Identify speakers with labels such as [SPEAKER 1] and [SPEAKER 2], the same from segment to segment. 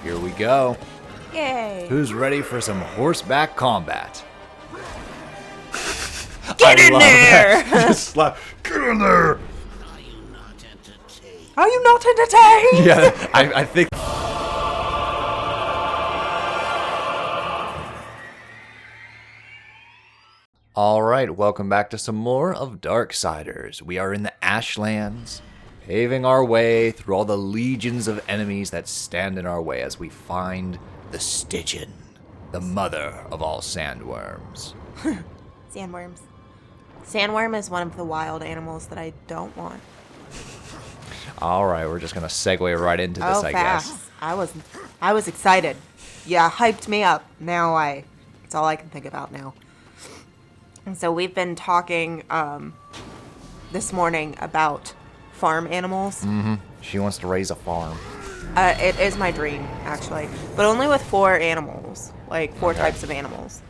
[SPEAKER 1] Here we go.
[SPEAKER 2] Yay.
[SPEAKER 1] Who's ready for some horseback combat?
[SPEAKER 2] Get in there!
[SPEAKER 1] Just like, get in there!
[SPEAKER 2] Are you not entertained?
[SPEAKER 1] Yeah, I think... Alright, welcome back to some more of Darksiders. We are in the Ashlands, paving our way through all the legions of enemies that stand in our way as we find the Stygian, the mother of all sandworms.
[SPEAKER 2] Sandworms. Sandworm is one of the wild animals that I don't want.
[SPEAKER 1] Alright, we're just gonna segue right into this, I guess.
[SPEAKER 2] I was excited. Yeah, hyped me up. Now it's all I can think about now. And so we've been talking this morning about farm animals.
[SPEAKER 1] Mm-hmm. She wants to raise a farm.
[SPEAKER 2] It is my dream, actually. But only with 4 animals. Like, 4 types of animals.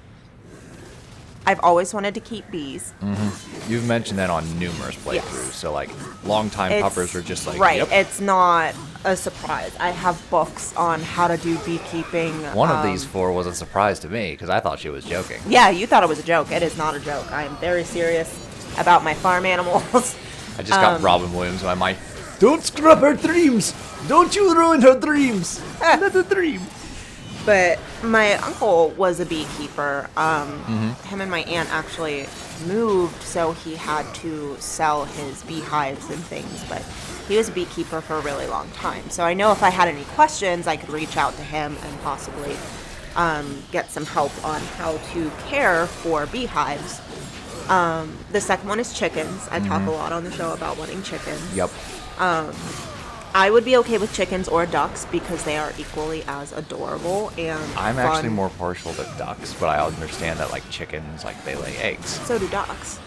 [SPEAKER 2] I've always wanted to keep bees.
[SPEAKER 1] Mm-hmm. You've mentioned that on numerous playthroughs.
[SPEAKER 2] Yes.
[SPEAKER 1] So, like, long-time puppers are just like,
[SPEAKER 2] right.
[SPEAKER 1] Yep.
[SPEAKER 2] It's not a surprise. I have books on how to do beekeeping.
[SPEAKER 1] One of these 4 was a surprise to me because I thought she was joking.
[SPEAKER 2] Yeah, you thought it was a joke. It is not a joke. I am very serious about my farm animals.
[SPEAKER 1] I just got Robin Williams in my mind. Don't screw up her dreams! Don't you ruin her dreams! Not a dream!
[SPEAKER 2] But my uncle was a beekeeper. Him and my aunt actually moved, so he had to sell his beehives and things. But he was a beekeeper for a really long time. So I know if I had any questions, I could reach out to him and possibly get some help on how to care for beehives. The second one is chickens. I talk a lot on the show about wanting chickens.
[SPEAKER 1] Yep.
[SPEAKER 2] I would be okay with chickens or ducks because they are equally as adorable and
[SPEAKER 1] I'm
[SPEAKER 2] fun.
[SPEAKER 1] actually more partial to ducks, but I understand that, like, chickens, like, they lay eggs
[SPEAKER 2] So do ducks.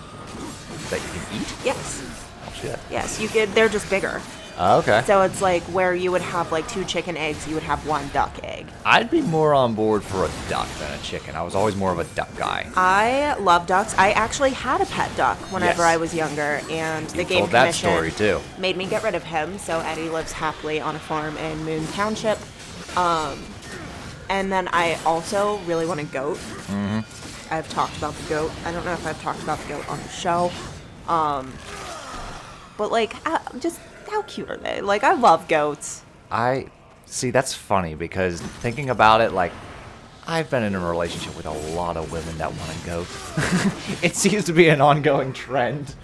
[SPEAKER 1] that you can eat.
[SPEAKER 2] Yes.
[SPEAKER 1] Oh, shit.
[SPEAKER 2] Yes, you could. They're just bigger.
[SPEAKER 1] Okay.
[SPEAKER 2] So it's like where you would have like 2 chicken eggs, you would have 1 duck egg.
[SPEAKER 1] I'd be more on board for a duck than a chicken. I was always more of a duck guy.
[SPEAKER 2] I love ducks. I actually had a pet duck whenever
[SPEAKER 1] Yes.
[SPEAKER 2] I was younger, and the
[SPEAKER 1] You
[SPEAKER 2] game
[SPEAKER 1] told that
[SPEAKER 2] commission
[SPEAKER 1] story, too.
[SPEAKER 2] made me get rid of him. So Eddie lives happily on a farm in Moon Township. And then I also really want a goat. I've talked about the goat. I don't know if I've talked about the goat on the show. But like, just how cute are they? Like, I love goats.
[SPEAKER 1] I see, that's funny because thinking about it, like, I've been in a relationship with a lot of women that want a goat. It seems to be an ongoing trend.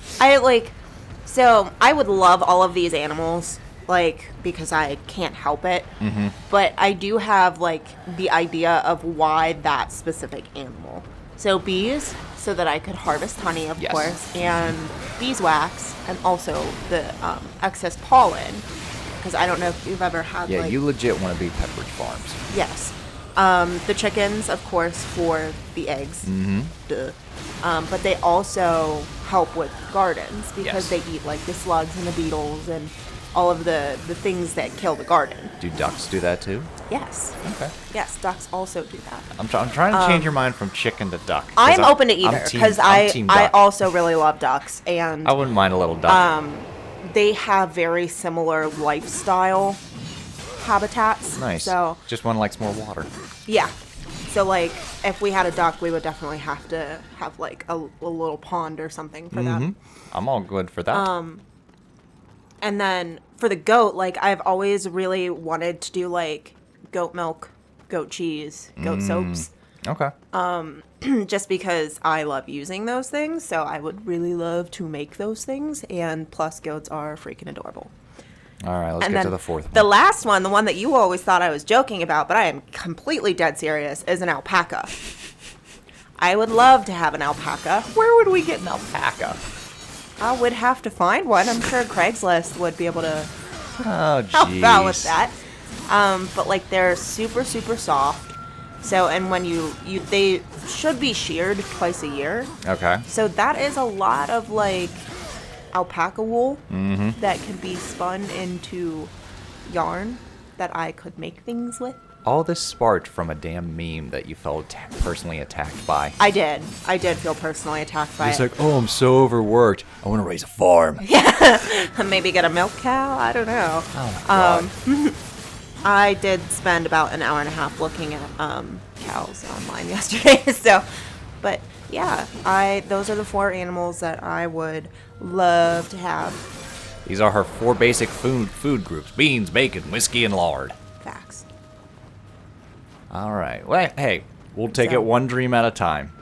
[SPEAKER 2] So I would love all of these animals, like, because I can't help it. But I do have, like, the idea of why that specific animal. So bees, so that I could harvest honey, of
[SPEAKER 1] Yes.
[SPEAKER 2] course, and beeswax, and also the excess pollen. Because I don't know if you've ever had,
[SPEAKER 1] Yeah,
[SPEAKER 2] like...
[SPEAKER 1] you legit want to be Pepperidge Farms.
[SPEAKER 2] Yes. The chickens, of course, for the eggs. Duh. But they also help with gardens because
[SPEAKER 1] Yes.
[SPEAKER 2] they eat, like, the slugs and the beetles and all of the things that kill the garden.
[SPEAKER 1] Do ducks do that too?
[SPEAKER 2] Yes.
[SPEAKER 1] Okay.
[SPEAKER 2] Yes, ducks also do that.
[SPEAKER 1] I'm trying to change your mind from chicken to duck. 'cause
[SPEAKER 2] I'm open to either
[SPEAKER 1] I'm team-
[SPEAKER 2] because
[SPEAKER 1] I'm team
[SPEAKER 2] I
[SPEAKER 1] duck.
[SPEAKER 2] also really love ducks, and
[SPEAKER 1] I wouldn't mind a little duck.
[SPEAKER 2] they have very similar lifestyle habitats.
[SPEAKER 1] Nice.
[SPEAKER 2] So
[SPEAKER 1] Just one likes more water.
[SPEAKER 2] yeah. So like if we had a duck, we would definitely have to have like a little pond or something for them.
[SPEAKER 1] I'm all good for that.
[SPEAKER 2] And then for the goat, like I've always really wanted to do like goat milk, goat cheese, goat soaps.
[SPEAKER 1] Okay.
[SPEAKER 2] Just because I love using those things, so I would really love to make those things, and plus goats are freaking adorable.
[SPEAKER 1] All right, let's
[SPEAKER 2] And
[SPEAKER 1] get
[SPEAKER 2] then
[SPEAKER 1] to the fourth one.
[SPEAKER 2] the last one, the one that you always thought I was joking about, but I am completely dead serious, is an alpaca. I would love to have an alpaca.
[SPEAKER 1] Where would we get an alpaca?
[SPEAKER 2] I would have to find one. I'm sure Craigslist would be able to
[SPEAKER 1] Oh,
[SPEAKER 2] help out with
[SPEAKER 1] jeez.
[SPEAKER 2] that. But like they're super, super soft. So, and when they should be sheared twice a year.
[SPEAKER 1] Okay.
[SPEAKER 2] So that is a lot of like alpaca wool that could be spun into yarn that I could make things with.
[SPEAKER 1] All this sparked from a damn meme that you felt personally attacked by.
[SPEAKER 2] I did feel personally attacked by
[SPEAKER 1] It's
[SPEAKER 2] it.
[SPEAKER 1] like, oh, I'm so overworked. I want to raise a farm.
[SPEAKER 2] Maybe get a milk cow? I don't know.
[SPEAKER 1] Oh, my God.
[SPEAKER 2] I did spend about an hour and a half looking at cows online yesterday. So, but yeah, those are the 4 animals that I would love to have.
[SPEAKER 1] These are her 4 basic food groups: beans, bacon, whiskey, and lard.
[SPEAKER 2] Facts.
[SPEAKER 1] All right. Well, hey, we'll take it one dream at a time.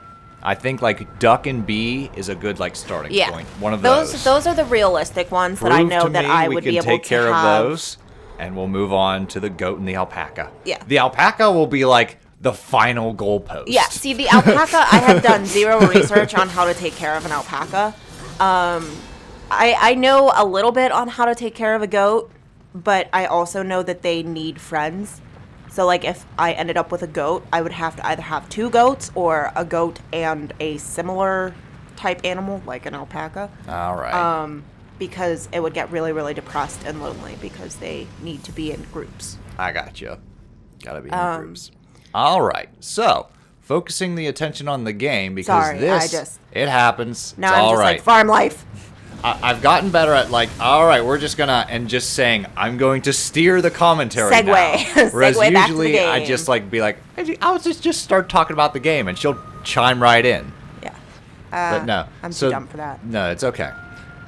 [SPEAKER 1] I think like duck and bee is a good like starting point. One of those.
[SPEAKER 2] Those are the realistic ones that I know that I would be able to have.
[SPEAKER 1] We can take care of those, and we'll move on to the goat and the alpaca.
[SPEAKER 2] Yeah.
[SPEAKER 1] The alpaca will be like the final goalpost.
[SPEAKER 2] Yeah. See, the alpaca, I have done 0 research on how to take care of an alpaca. I know a little bit on how to take care of a goat, but I also know that they need friends. So, like, if I ended up with a goat, I would have to either have 2 goats or a goat and a similar type animal, like an alpaca.
[SPEAKER 1] All right.
[SPEAKER 2] Because it would get really, really depressed and lonely because they need to be in groups.
[SPEAKER 1] I got you. Gotta be in groups. All right. So, focusing the attention on the game because it happens.
[SPEAKER 2] Now
[SPEAKER 1] it's
[SPEAKER 2] I'm
[SPEAKER 1] all
[SPEAKER 2] just
[SPEAKER 1] right.
[SPEAKER 2] like, farm life.
[SPEAKER 1] I've gotten better at like, all right, we're just gonna, and just saying, I'm going to steer the commentary
[SPEAKER 2] Segue.
[SPEAKER 1] now. Whereas
[SPEAKER 2] Segue back to the
[SPEAKER 1] usually
[SPEAKER 2] game.
[SPEAKER 1] I just like be like, I'll just start talking about the game, and she'll chime right in.
[SPEAKER 2] Yeah.
[SPEAKER 1] But no,
[SPEAKER 2] I'm too dumb for that.
[SPEAKER 1] No, it's okay.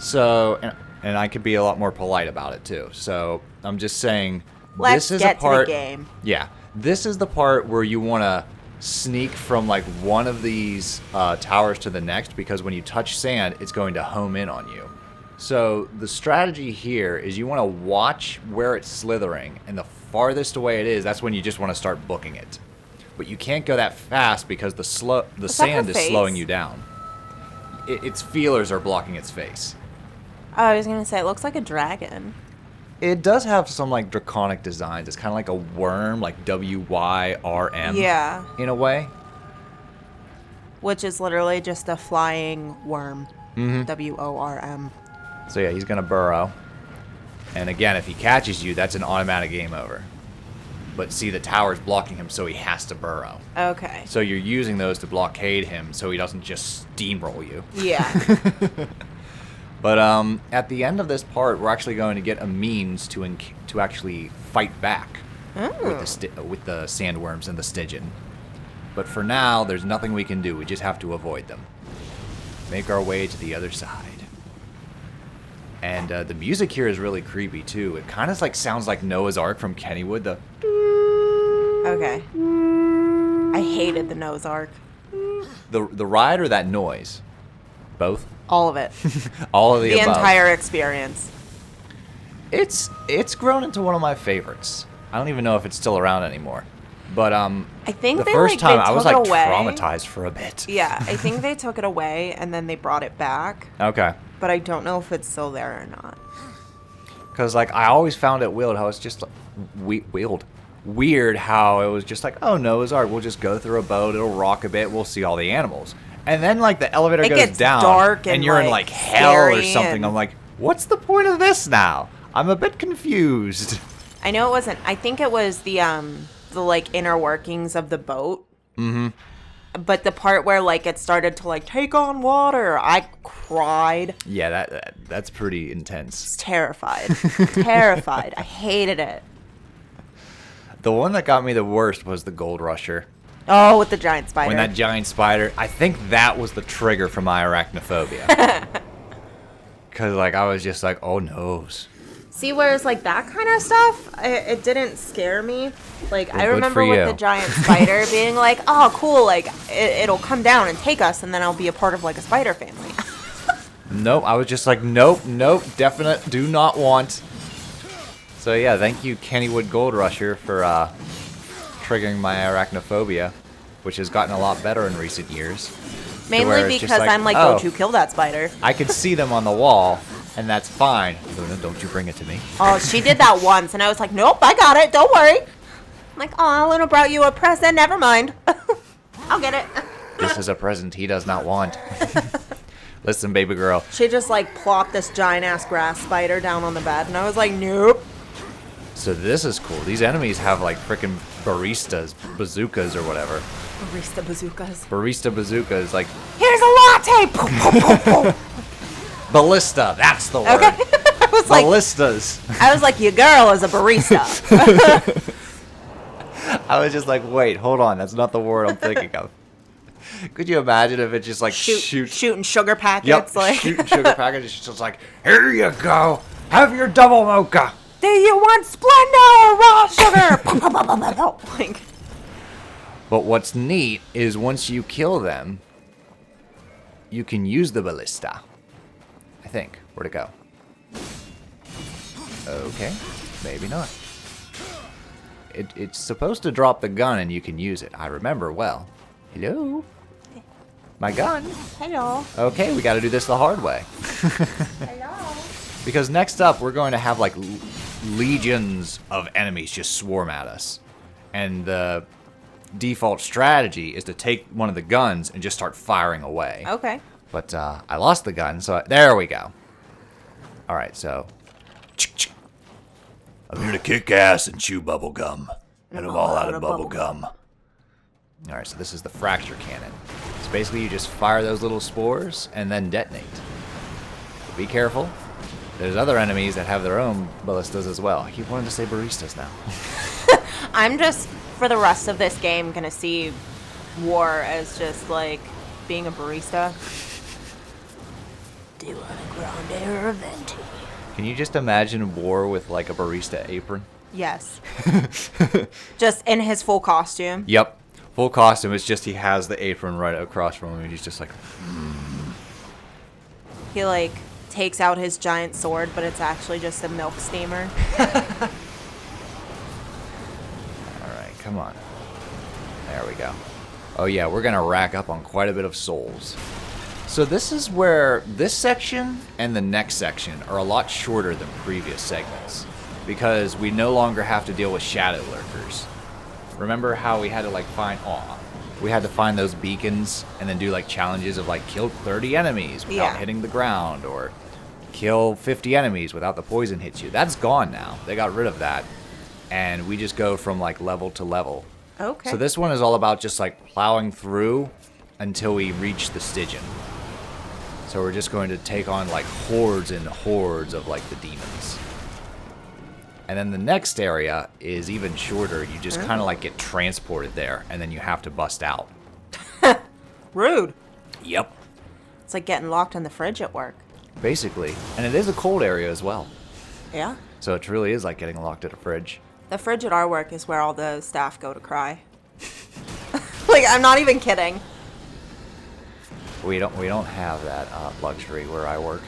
[SPEAKER 1] So, and I could be a lot more polite about it too. So I'm just saying,
[SPEAKER 2] Let's
[SPEAKER 1] this is
[SPEAKER 2] get
[SPEAKER 1] a part.
[SPEAKER 2] to the game.
[SPEAKER 1] Yeah, this is the part where you want to sneak from like one of these towers to the next, because when you touch sand, it's going to home in on you. So the strategy here is you want to watch where it's slithering, and the farthest away it is, that's when you just want to start booking it. But you can't go that fast because the sand is slowing you down. Its feelers are blocking its face.
[SPEAKER 2] Oh, I was gonna say it looks like a dragon.
[SPEAKER 1] It does have some like draconic designs. It's kind of like a worm, like WYRM.
[SPEAKER 2] Yeah.
[SPEAKER 1] In a way.
[SPEAKER 2] Which is literally just a flying worm.
[SPEAKER 1] Mm-hmm.
[SPEAKER 2] WORM.
[SPEAKER 1] So yeah, he's gonna burrow. And again, if he catches you, that's an automatic game over. But see, the tower's blocking him, so he has to burrow.
[SPEAKER 2] Okay.
[SPEAKER 1] So you're using those to blockade him, so he doesn't just steamroll you.
[SPEAKER 2] Yeah.
[SPEAKER 1] But at the end of this part, we're actually going to get a means to actually fight back with the sandworms and the Stygian. But for now, there's nothing we can do. We just have to avoid them. Make our way to the other side. And the music here is really creepy too. It kind of like sounds like Noah's Ark from Kennywood.
[SPEAKER 2] Okay. I hated the Noah's Ark.
[SPEAKER 1] The ride or that noise? Both?
[SPEAKER 2] All of it.
[SPEAKER 1] All of the above.
[SPEAKER 2] Entire experience.
[SPEAKER 1] It's grown into one of my favorites. I don't even know if it's still around anymore. But
[SPEAKER 2] I think
[SPEAKER 1] the
[SPEAKER 2] they,
[SPEAKER 1] first
[SPEAKER 2] like,
[SPEAKER 1] time
[SPEAKER 2] they
[SPEAKER 1] I was
[SPEAKER 2] took
[SPEAKER 1] like
[SPEAKER 2] it away.
[SPEAKER 1] traumatized for a bit.
[SPEAKER 2] Yeah, I think they took it away and then they brought it back.
[SPEAKER 1] Okay.
[SPEAKER 2] But I don't know if it's still there or not.
[SPEAKER 1] Because like I always found it weird how it's just like, weird how it was just like, oh, Noah's Ark, we'll just go through a boat, it'll rock a bit, we'll see all the animals. And then like the elevator goes down
[SPEAKER 2] dark and
[SPEAKER 1] you're in like hell or something.
[SPEAKER 2] and...
[SPEAKER 1] I'm like, what's the point of this now? I'm a bit confused.
[SPEAKER 2] I know it wasn't. I think it was the like inner workings of the boat.
[SPEAKER 1] Mm-hmm.
[SPEAKER 2] But the part where like it started to like take on water, I cried.
[SPEAKER 1] Yeah, that's pretty intense.
[SPEAKER 2] I was terrified. Terrified. I hated it.
[SPEAKER 1] The one that got me the worst was the Gold Rusher.
[SPEAKER 2] Oh, with the giant spider.
[SPEAKER 1] When that giant spider, I think that was the trigger for my arachnophobia. Because like I was just like, oh noes.
[SPEAKER 2] See, whereas like that kind of stuff, it didn't scare me. Like
[SPEAKER 1] Well,
[SPEAKER 2] I remember with the giant spider being like, oh cool, like it'll come down and take us, and then I'll be a part of like a spider family.
[SPEAKER 1] Nope, I was just like, nope, definite, do not want. So yeah, thank you Kennywood Gold Rusher for triggering my arachnophobia, which has gotten a lot better in recent years.
[SPEAKER 2] Mainly because I'm like, don't you kill that spider.
[SPEAKER 1] I could see them on the wall, and that's fine. Luna, don't you bring it to me.
[SPEAKER 2] Oh, she did that once, and I was like, nope, I got it, don't worry. I'm like, oh, Luna brought you a present, never mind. I'll get it.
[SPEAKER 1] This is a present he does not want. Listen, baby girl.
[SPEAKER 2] She just like plopped this giant-ass grass spider down on the bed, and I was like, nope.
[SPEAKER 1] So this is cool. These enemies have like frickin' bazookas or whatever.
[SPEAKER 2] Barista bazookas.
[SPEAKER 1] Barista bazookas, like...
[SPEAKER 2] Here's a latte!
[SPEAKER 1] Ballista, that's the word.
[SPEAKER 2] Okay. was like,
[SPEAKER 1] ballistas.
[SPEAKER 2] I was like, your girl is a barista.
[SPEAKER 1] I was just like, wait, hold on. That's not the word I'm thinking of. Could you imagine if it just like
[SPEAKER 2] shooting sugar packets?
[SPEAKER 1] Yep,
[SPEAKER 2] Like
[SPEAKER 1] shooting sugar packets. It's just like, here you go. Have your double mocha.
[SPEAKER 2] Do you want Splenda or raw sugar? Like,
[SPEAKER 1] but what's neat is once you kill them, you can use the ballista. I think. Where'd it go? Okay, maybe not. It's supposed to drop the gun and you can use it. I remember well. Hello? My gun?
[SPEAKER 2] hello.
[SPEAKER 1] Okay, we got to do this the hard way.
[SPEAKER 2] Hello.
[SPEAKER 1] Because next up, we're going to have like legions of enemies just swarm at us. And the default strategy is to take one of the guns and just start firing away.
[SPEAKER 2] Okay.
[SPEAKER 1] But I lost the gun, so there we go. All right, so I'm here to kick ass and chew bubble gum, and I'm all out of bubble gum. All right, so this is the fracture cannon. So basically, you just fire those little spores and then detonate. But be careful. There's other enemies that have their own ballistas as well. I keep wanting to say baristas now.
[SPEAKER 2] I'm just, for the rest of this game, gonna see war as just like being a barista. Do you want a grande or a venti?
[SPEAKER 1] Can you just imagine war with like a barista apron?
[SPEAKER 2] Yes. Just in his full costume.
[SPEAKER 1] Yep. Full costume. It's just he has the apron right across from him and he's just like...
[SPEAKER 2] He like takes out his giant sword, but it's actually just a milk steamer.
[SPEAKER 1] Alright, come on. There we go. Oh yeah, we're gonna rack up on quite a bit of souls. So this is where this section and the next section are a lot shorter than previous segments, because we no longer have to deal with shadow lurkers. Remember how we had to like we had to find those beacons and then do like challenges of like kill 30 enemies without hitting the ground, or kill 50 enemies without the poison hits you. That's gone now. They got rid of that, and we just go from like level to level.
[SPEAKER 2] Okay.
[SPEAKER 1] So this one is all about just like plowing through until we reach the Stygian. So we're just going to take on like hordes and hordes of like the demons. And then the next area is even shorter. You just kind of like get transported there and then you have to bust out.
[SPEAKER 2] Rude.
[SPEAKER 1] Yep.
[SPEAKER 2] It's like getting locked in the fridge at work.
[SPEAKER 1] Basically. And it is a cold area as well.
[SPEAKER 2] Yeah.
[SPEAKER 1] So it really is like getting locked at a fridge.
[SPEAKER 2] The fridge at our work is where all the staff go to cry. Like, I'm not even kidding.
[SPEAKER 1] We don't have that luxury where I work.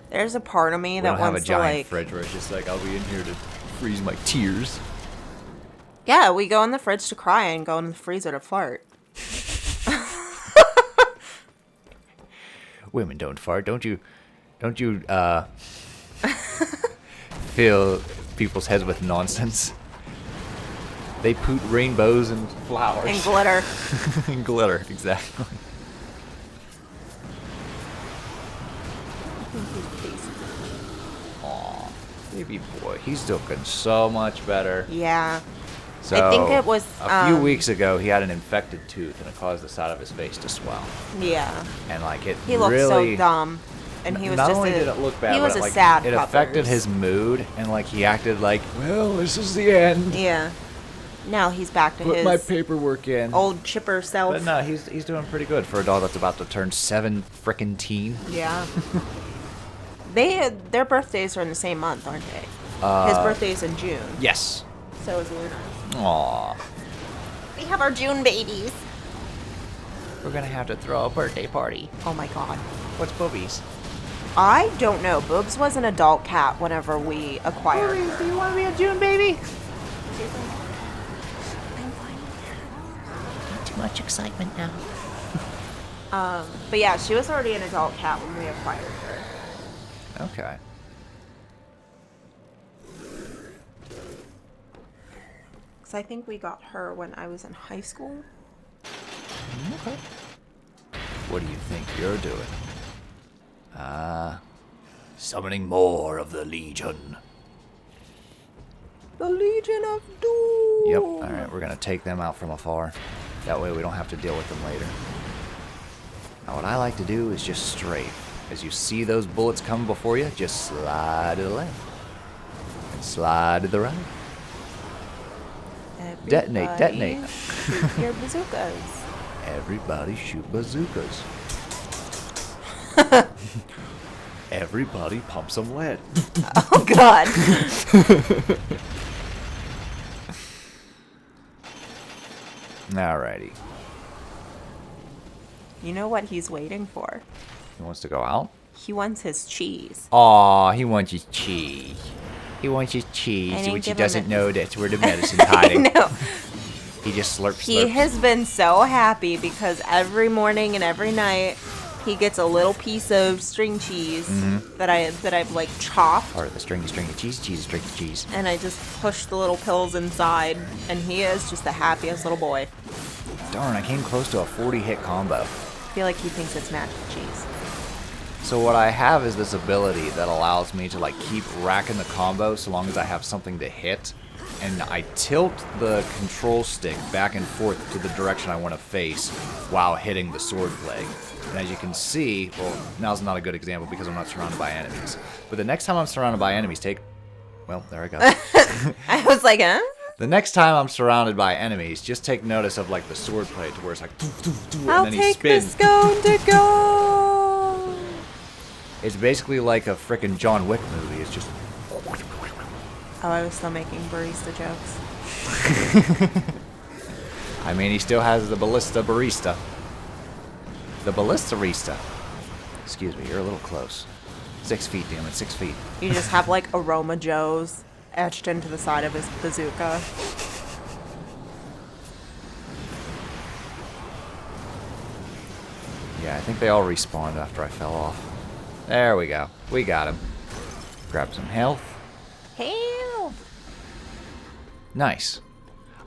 [SPEAKER 2] There's a part of me
[SPEAKER 1] We
[SPEAKER 2] that
[SPEAKER 1] don't have a
[SPEAKER 2] wants to
[SPEAKER 1] giant
[SPEAKER 2] like...
[SPEAKER 1] fridge where it's just like, I'll be in here to freeze my tears.
[SPEAKER 2] Yeah, we go in the fridge to cry and go in the freezer to fart.
[SPEAKER 1] Women don't fart. Don't you fill people's heads with nonsense? They poot rainbows and flowers.
[SPEAKER 2] And glitter.
[SPEAKER 1] And glitter, exactly. Aw, baby boy. He's looking so much better.
[SPEAKER 2] Yeah.
[SPEAKER 1] So,
[SPEAKER 2] I think it was...
[SPEAKER 1] a few weeks ago, he had an infected tooth, and it caused the side of his face to swell.
[SPEAKER 2] Yeah.
[SPEAKER 1] And, like, it
[SPEAKER 2] He looked
[SPEAKER 1] really...
[SPEAKER 2] so dumb. And he was
[SPEAKER 1] not
[SPEAKER 2] just
[SPEAKER 1] only did it look bad,
[SPEAKER 2] he was
[SPEAKER 1] but
[SPEAKER 2] a
[SPEAKER 1] like,
[SPEAKER 2] sad
[SPEAKER 1] it affected
[SPEAKER 2] puppers.
[SPEAKER 1] his mood, and like he acted like, well, this is the end.
[SPEAKER 2] Yeah. Now he's back to
[SPEAKER 1] Put
[SPEAKER 2] his
[SPEAKER 1] my paperwork in.
[SPEAKER 2] old chipper self.
[SPEAKER 1] But no, he's doing pretty good for a dog that's about to turn 7 frickin' teen.
[SPEAKER 2] Yeah. Their birthdays are in the same month, aren't they? His birthday's in June.
[SPEAKER 1] Yes.
[SPEAKER 2] So is Luna's.
[SPEAKER 1] Aw.
[SPEAKER 2] We have our June babies.
[SPEAKER 1] We're gonna have to throw a birthday party.
[SPEAKER 2] Oh my god.
[SPEAKER 1] What's boobies?
[SPEAKER 2] I don't know. Boobs was an adult cat whenever we acquired
[SPEAKER 1] Boobies,
[SPEAKER 2] her.
[SPEAKER 1] do you want to be a June baby?
[SPEAKER 2] I'm fine with that.
[SPEAKER 3] Not too much excitement now.
[SPEAKER 2] But yeah, she was already an adult cat when we acquired her.
[SPEAKER 1] Okay.
[SPEAKER 2] Because I think we got her when I was in high school.
[SPEAKER 1] Okay. What do you think you're doing? Summoning more of the Legion.
[SPEAKER 2] The Legion of Doom!
[SPEAKER 1] Yep, alright, we're gonna take them out from afar. That way we don't have to deal with them later. Now what I like to do is just strafe. As you see those bullets coming before you, just slide to the left and slide to the right. Detonate, detonate.
[SPEAKER 2] Shoot your bazookas.
[SPEAKER 1] Everybody shoot bazookas. Everybody pump some lead.
[SPEAKER 2] Oh, God.
[SPEAKER 1] Alrighty.
[SPEAKER 2] You know what he's waiting for?
[SPEAKER 1] He wants to go out?
[SPEAKER 2] He wants his cheese.
[SPEAKER 1] Aw, he wants his cheese. He wants his cheese,
[SPEAKER 2] I didn't
[SPEAKER 1] which he
[SPEAKER 2] give him
[SPEAKER 1] doesn't
[SPEAKER 2] it.
[SPEAKER 1] know that's where the medicine's hiding.
[SPEAKER 2] No.
[SPEAKER 1] He just slurps,
[SPEAKER 2] He
[SPEAKER 1] slurps.
[SPEAKER 2] has been so happy because every morning and every night he gets a little piece of string cheese that I've like chopped,
[SPEAKER 1] Part of the stringy cheese, stringy cheese.
[SPEAKER 2] and I just push the little pills inside, and he is just the happiest little boy.
[SPEAKER 1] Darn, I came close to a 40-hit combo.
[SPEAKER 2] I feel like he thinks it's magic cheese.
[SPEAKER 1] So what I have is this ability that allows me to like keep racking the combo so long as I have something to hit. And I tilt the control stick back and forth to the direction I want to face while hitting the sword blade. And as you can see, well, now's not a good example because I'm not surrounded by enemies. But the next time I'm surrounded by enemies, well, there I go.
[SPEAKER 2] I was like, huh?
[SPEAKER 1] The next time I'm surrounded by enemies, just take notice of like the sword blade to where it's like, and
[SPEAKER 2] I'll
[SPEAKER 1] then he
[SPEAKER 2] take the
[SPEAKER 1] spins.
[SPEAKER 2] scone to go.
[SPEAKER 1] It's basically like a frickin' John Wick movie. It's just.
[SPEAKER 2] Oh, I was still making barista jokes.
[SPEAKER 1] I mean, he still has the ballista barista. The ballistarista. Excuse me, you're a little close. 6 feet, damn it, 6 feet.
[SPEAKER 2] You just have like Aroma Joe's etched into the side of his bazooka.
[SPEAKER 1] Yeah, I think they all respawned after I fell off. There we go. We got him. Grab some health.
[SPEAKER 2] Hell.
[SPEAKER 1] Nice.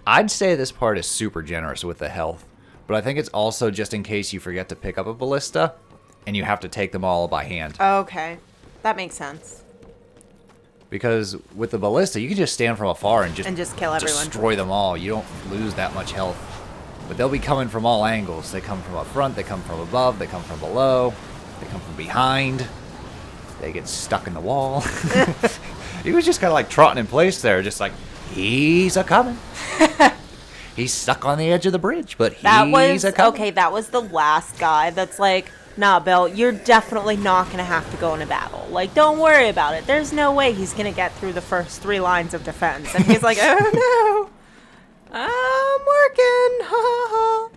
[SPEAKER 1] I'd say this part is super generous with the health, but I think it's also just in case you forget to pick up a ballista and you have to take them all by hand.
[SPEAKER 2] Okay, that makes sense.
[SPEAKER 1] Because with the ballista, you can just stand from afar and
[SPEAKER 2] just kill everyone.
[SPEAKER 1] destroy them all. You don't lose that much health. But they'll be coming from all angles. They come from up front, they come from above, they come from below, they come from behind. They get stuck in the wall. He was just kind of like trotting in place there, just like, he's a-coming. He's stuck on the edge of the bridge, but he's a-coming.
[SPEAKER 2] Okay, that was the last guy that's like, nah, Bill, you're definitely not going to have to go into battle. Like, don't worry about it. There's no way he's going to get through the first 3 lines of defense. And he's like, oh, no. I'm working. Ha,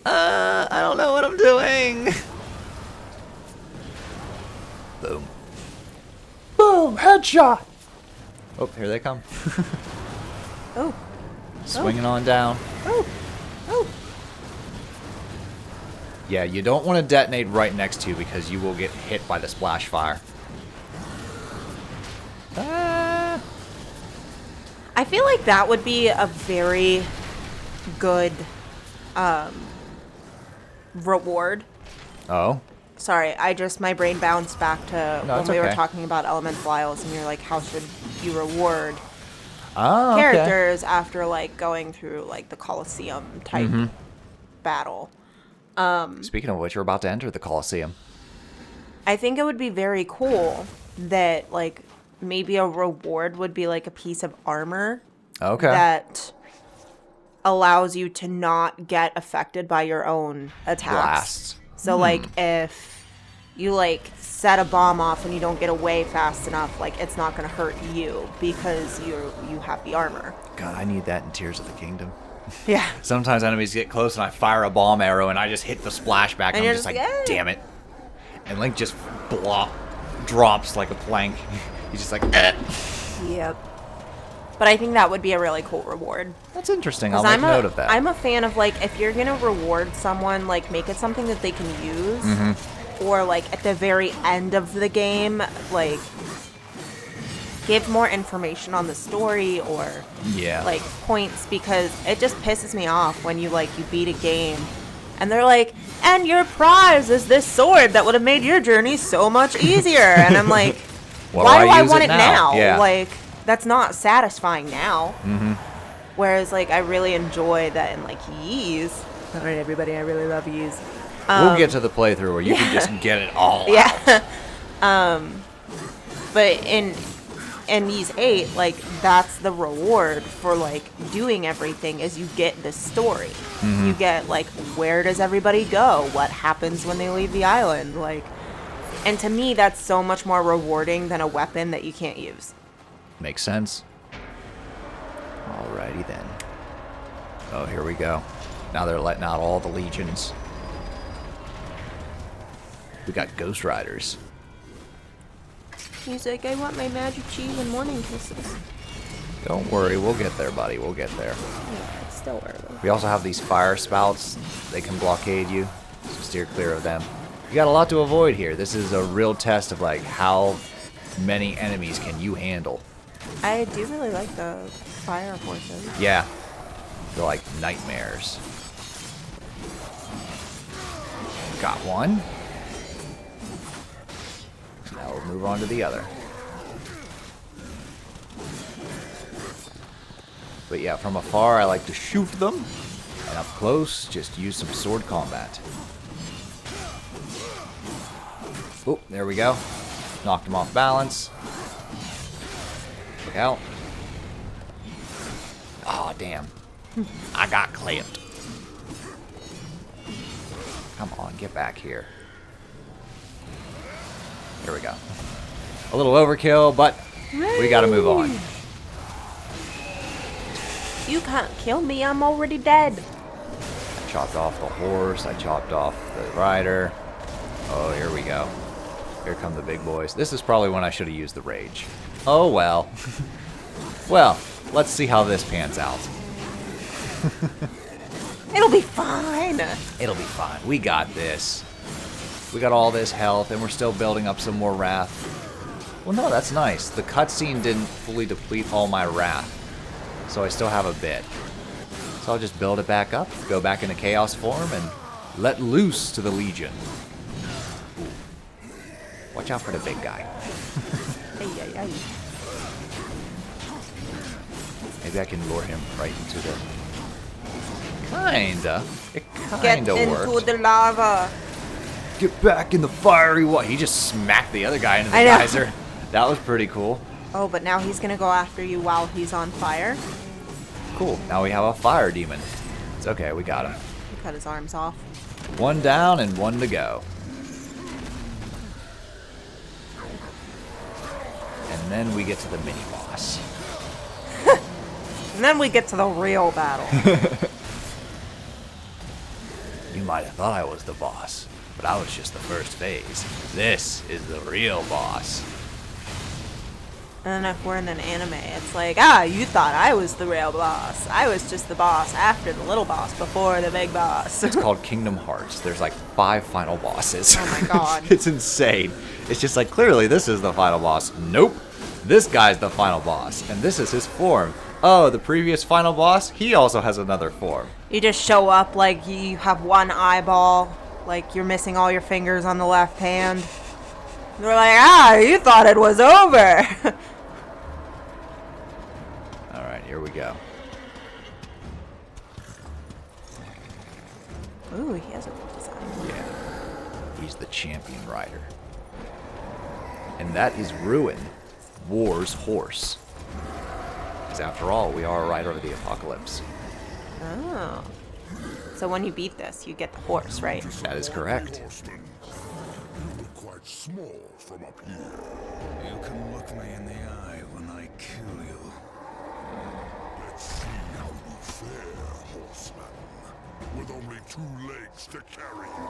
[SPEAKER 2] ha.
[SPEAKER 1] I don't know what I'm doing. Boom. Boom, headshot. Oh, here they come.
[SPEAKER 2] Oh,
[SPEAKER 1] Swinging on down.
[SPEAKER 2] oh, oh.
[SPEAKER 1] Yeah, you don't want to detonate right next to you because you will get hit by the splash fire. Ah.
[SPEAKER 2] I feel like that would be a very good reward.
[SPEAKER 1] Oh.
[SPEAKER 2] Sorry, my brain bounced back to
[SPEAKER 1] No,
[SPEAKER 2] when
[SPEAKER 1] it's
[SPEAKER 2] we were
[SPEAKER 1] okay.
[SPEAKER 2] talking about elemental isles, and you're like, how should you reward
[SPEAKER 1] Oh, okay.
[SPEAKER 2] characters after like going through like the colosseum type battle?
[SPEAKER 1] Speaking of which, we're about to enter the Colosseum.
[SPEAKER 2] I think it would be very cool that like maybe a reward would be like a piece of armor
[SPEAKER 1] Okay.
[SPEAKER 2] that allows you to not get affected by your own attacks.
[SPEAKER 1] Blasts.
[SPEAKER 2] So like if you like set a bomb off and you don't get away fast enough, like it's not going to hurt you because you have the armor.
[SPEAKER 1] God, I need that in Tears of the Kingdom.
[SPEAKER 2] Yeah.
[SPEAKER 1] Sometimes enemies get close and I fire a bomb arrow and I just hit the splashback and I'm
[SPEAKER 2] you're
[SPEAKER 1] just
[SPEAKER 2] just
[SPEAKER 1] like,
[SPEAKER 2] like, "Ah."
[SPEAKER 1] damn it. And Link just drops like a plank. He's just like, eh.
[SPEAKER 2] Yep. But I think that would be a really cool reward.
[SPEAKER 1] That's interesting. I'll
[SPEAKER 2] 'Cause
[SPEAKER 1] make note of that.
[SPEAKER 2] I'm a fan of like if you're gonna reward someone, like make it something that they can use, or like at the very end of the game, like give more information on the story or
[SPEAKER 1] Yeah.
[SPEAKER 2] like points, because it just pisses me off when you beat a game and they're like, and your prize is this sword that would have made your journey so much easier, and I'm like, why do I
[SPEAKER 1] use
[SPEAKER 2] want it now?
[SPEAKER 1] Yeah.
[SPEAKER 2] Like, that's not satisfying now. Whereas, like, I really enjoy that in, like, Ys. All right, everybody, I really love Ys.
[SPEAKER 1] We'll get to the playthrough where you can just get it all out.
[SPEAKER 2] Yeah. But in these 8, like, that's the reward for, like, doing everything is you get the story. You get, like, where does everybody go? What happens when they leave the island? Like, and to me, that's so much more rewarding than a weapon that you can't use.
[SPEAKER 1] Makes sense. Alrighty then. Oh, here we go. Now they're letting out all the legions. We got Ghost Riders.
[SPEAKER 2] He's like, I want my magic cheese and morning kisses.
[SPEAKER 1] Don't worry, we'll get there, buddy. We'll get there.
[SPEAKER 2] Yeah, it's still early.
[SPEAKER 1] We also have these fire spouts. They can blockade you, so steer clear of them. You got a lot to avoid here. This is a real test of like how many enemies can you handle.
[SPEAKER 2] I do really like the fire horses.
[SPEAKER 1] Yeah, they're like nightmares. Got one. Now we'll move on to the other. But yeah, from afar I like to shoot them, and up close just use some sword combat. Oh, there we go. Knocked him off balance. Look out. Oh, damn. I got clipped. Come on, get back here. Here we go. A little overkill, but we gotta move on.
[SPEAKER 2] You can't kill me, I'm already dead.
[SPEAKER 1] I chopped off the horse, I chopped off the rider. Oh, here we go. Here come the big boys. This is probably when I should have used the rage. Oh well. Well, let's see how this pans out.
[SPEAKER 2] It'll be fine.
[SPEAKER 1] It'll be fine. We got this. We got all this health, and we're still building up some more wrath. Well, no, that's nice. The cutscene didn't fully deplete all my wrath, so I still have a bit. So I'll just build it back up, go back into chaos form, and let loose to the Legion. Ooh. Watch out for the big guy. Maybe I can lure him right into the... Kinda. It kinda worked.
[SPEAKER 2] Get into the lava.
[SPEAKER 1] Get back in the fiery water. He just smacked the other guy into the geyser. That was pretty cool.
[SPEAKER 2] Oh, but now he's gonna go after you while he's on fire?
[SPEAKER 1] Cool. Now we have a fire demon. It's okay, we got him.
[SPEAKER 2] He cut his arms off.
[SPEAKER 1] One down and one to go. And then we get to the mini boss.
[SPEAKER 2] And then we get to the real battle.
[SPEAKER 1] You might have thought I was the boss, but I was just the first phase. This is the real boss.
[SPEAKER 2] And then if we're in an anime, it's like, ah, you thought I was the real boss. I was just the boss after the little boss, before the big boss.
[SPEAKER 1] It's called Kingdom Hearts. There's like 5 final bosses.
[SPEAKER 2] Oh my god.
[SPEAKER 1] It's insane. It's just like, clearly this is the final boss. Nope. This guy's the final boss, and this is his form. Oh, the previous final boss, he also has another form.
[SPEAKER 2] You just show up like you have one eyeball, like you're missing all your fingers on the left hand. They're like, ah, you thought it was over.
[SPEAKER 1] Alright, here we go.
[SPEAKER 2] Ooh, he has a cool design.
[SPEAKER 1] Yeah. He's the champion rider. And that is Ruin, War's horse. Because after all, we are a rider of the apocalypse.
[SPEAKER 2] Oh. So when you beat this, you get the horse, right?
[SPEAKER 1] That is correct.
[SPEAKER 3] Horseman, you look quite small from up here. You can look me in the eye when I kill you. Let's see how you fare, horseman, with only 2 legs to carry you.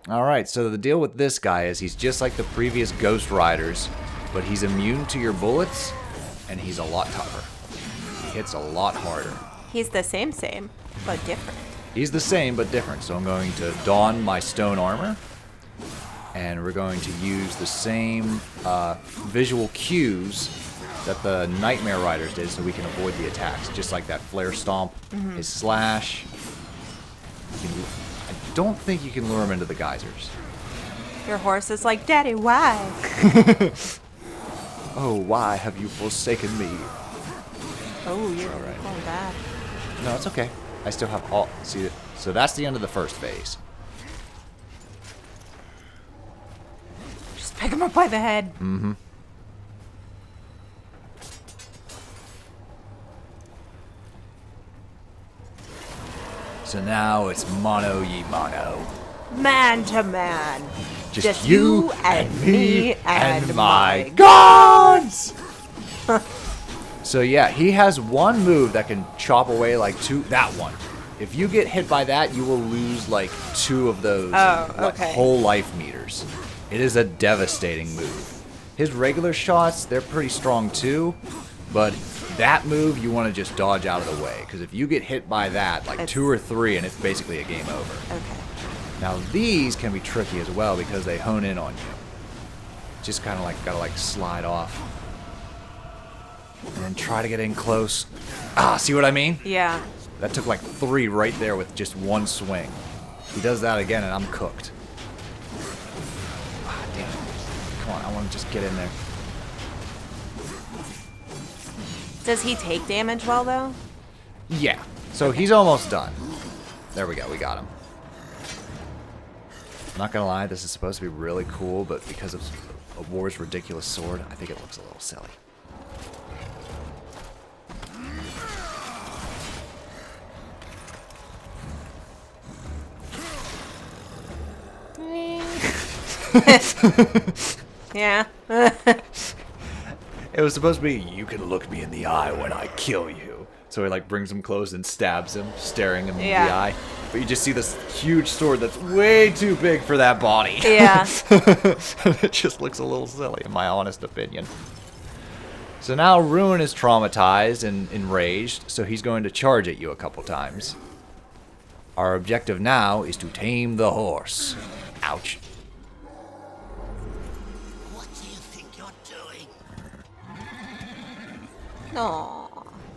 [SPEAKER 1] Alright, so the deal with this guy is he's just like the previous Ghost Riders, but he's immune to your bullets, and he's a lot tougher. He hits a lot harder.
[SPEAKER 2] He's the same, but different.
[SPEAKER 1] He's the same, but different. So I'm going to don my stone armor, and we're going to use the same visual cues that the Nightmare Riders did so we can avoid the attacks. Just like that flare stomp, his slash. I don't think you can lure him into the geysers.
[SPEAKER 2] Your horse is like, Daddy, why?
[SPEAKER 1] Oh, why have you forsaken me?
[SPEAKER 2] Oh, you're
[SPEAKER 1] All right.
[SPEAKER 2] going back.
[SPEAKER 1] No, it's okay. I still have all... See, so that's the end of the first phase.
[SPEAKER 2] Just pick him up by the head.
[SPEAKER 1] Mm-hmm. So now it's mono ye mono.
[SPEAKER 2] Man to man.
[SPEAKER 1] Just you
[SPEAKER 2] and me and my
[SPEAKER 1] gods! So yeah, he has one move that can chop away like two... That one. If you get hit by that, you will lose like 2 of those
[SPEAKER 2] okay.
[SPEAKER 1] whole life meters. It is a devastating move. His regular shots, they're pretty strong too, but that move you want to just dodge out of the way, because if you get hit by that, like 2 or 3, and it's basically a game over.
[SPEAKER 2] Okay.
[SPEAKER 1] Now these can be tricky as well because they hone in on you. Just kind of like gotta like slide off. And then try to get in close. Ah, see what I mean?
[SPEAKER 2] Yeah.
[SPEAKER 1] That took like 3 right there with just one swing. He does that again and I'm cooked. Ah, damn it. Come on, I want to just get in there.
[SPEAKER 2] Does he take damage well, though?
[SPEAKER 1] Yeah. So he's almost done. There we go, we got him. I'm not gonna lie, this is supposed to be really cool, but because of War's ridiculous sword, I think it looks a little silly.
[SPEAKER 2] Yeah.
[SPEAKER 1] It was supposed to be, you can look me in the eye when I kill you. So he like brings him close and stabs him, staring him in the eye. But you just see this huge sword that's way too big for that body.
[SPEAKER 2] Yeah.
[SPEAKER 1] It just looks a little silly, in my honest opinion. So now Ruin is traumatized and enraged, so he's going to charge at you a couple times. Our objective now is to tame the horse. Ouch.
[SPEAKER 4] What do you think you're doing?
[SPEAKER 2] No.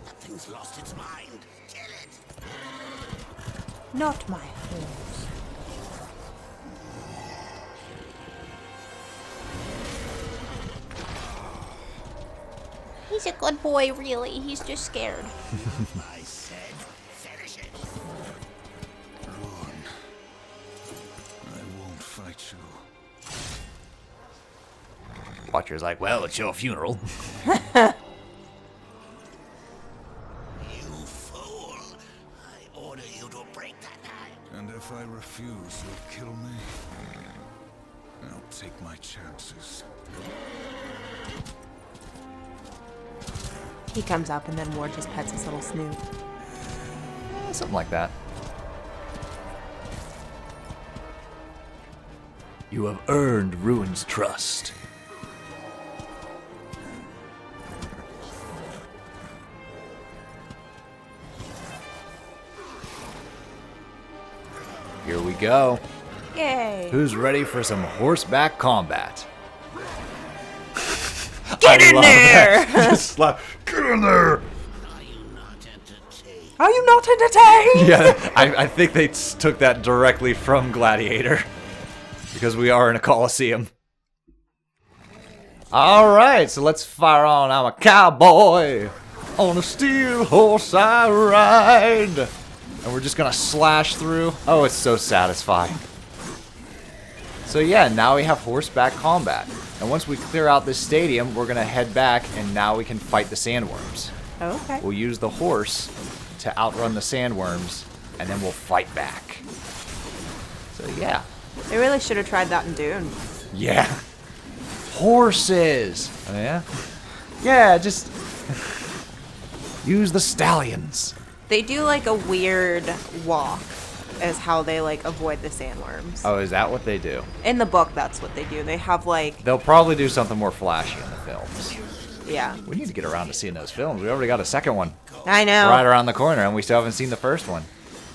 [SPEAKER 4] That thing's lost its mind. Kill it.
[SPEAKER 2] Not my horse.
[SPEAKER 5] He's a good boy, really. He's just scared.
[SPEAKER 4] I said, finish it.
[SPEAKER 3] Ruin. I won't fight you.
[SPEAKER 1] Watcher's like, well, it's your funeral.
[SPEAKER 4] You fool. I order you to break that knife.
[SPEAKER 3] And if I refuse, you'll kill me. I'll take my chances.
[SPEAKER 2] He comes up and then War just pets his little snoot.
[SPEAKER 1] Something like that. You have earned Ruin's trust. Here we go.
[SPEAKER 2] Yay.
[SPEAKER 1] Who's ready for some horseback combat?
[SPEAKER 2] Get in there!
[SPEAKER 1] Just slap. Get in there!
[SPEAKER 4] Are you not entertained?
[SPEAKER 2] Are you not entertained?
[SPEAKER 1] Yeah, I think they took that directly from Gladiator. Because we are in a colosseum. Alright, so let's fire on. I'm a cowboy. On a steel horse I ride. And we're just gonna slash through. Oh, it's so satisfying. So yeah, now we have horseback combat. And once we clear out this stadium, we're gonna head back and now we can fight the sandworms.
[SPEAKER 2] Okay.
[SPEAKER 1] We'll use the horse to outrun the sandworms, and then we'll fight back. So yeah.
[SPEAKER 2] They really should have tried that in Dune.
[SPEAKER 1] Yeah. Horses! Oh, yeah? Yeah, just use the stallions.
[SPEAKER 2] They do like a weird walk as how they like avoid the sandworms.
[SPEAKER 1] Oh, is that what they do?
[SPEAKER 2] In the book, that's what they do. They have like,
[SPEAKER 1] They'll probably do something more flashy in the films.
[SPEAKER 2] yeah.
[SPEAKER 1] We need to get around to seeing those films. We already got a second one
[SPEAKER 2] I know.
[SPEAKER 1] right around the corner, and we still haven't seen the first one.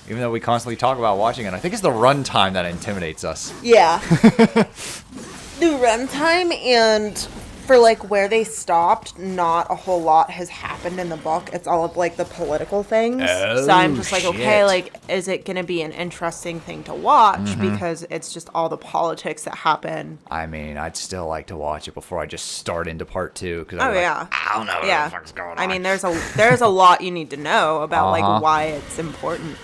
[SPEAKER 1] Even though we constantly talk about watching it. I think it's the runtime that intimidates us.
[SPEAKER 2] Yeah. The runtime and for like where they stopped, not a whole lot has happened in the book. It's all of like the political things. So I'm just like,
[SPEAKER 1] shit.
[SPEAKER 2] okay, like, is it going to be an interesting thing to watch? Because it's just all the politics that happen.
[SPEAKER 1] I mean, I'd still like to watch it before I just start into part 2. Cause
[SPEAKER 2] Oh,
[SPEAKER 1] I'm
[SPEAKER 2] yeah.
[SPEAKER 1] like, I don't know what the fuck's going on.
[SPEAKER 2] I mean, there's a lot you need to know about like why it's important.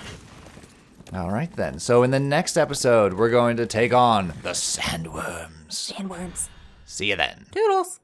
[SPEAKER 1] All right, then. So in the next episode, we're going to take on the Sandworms.
[SPEAKER 5] Sandworms.
[SPEAKER 1] See you then.
[SPEAKER 2] Toodles.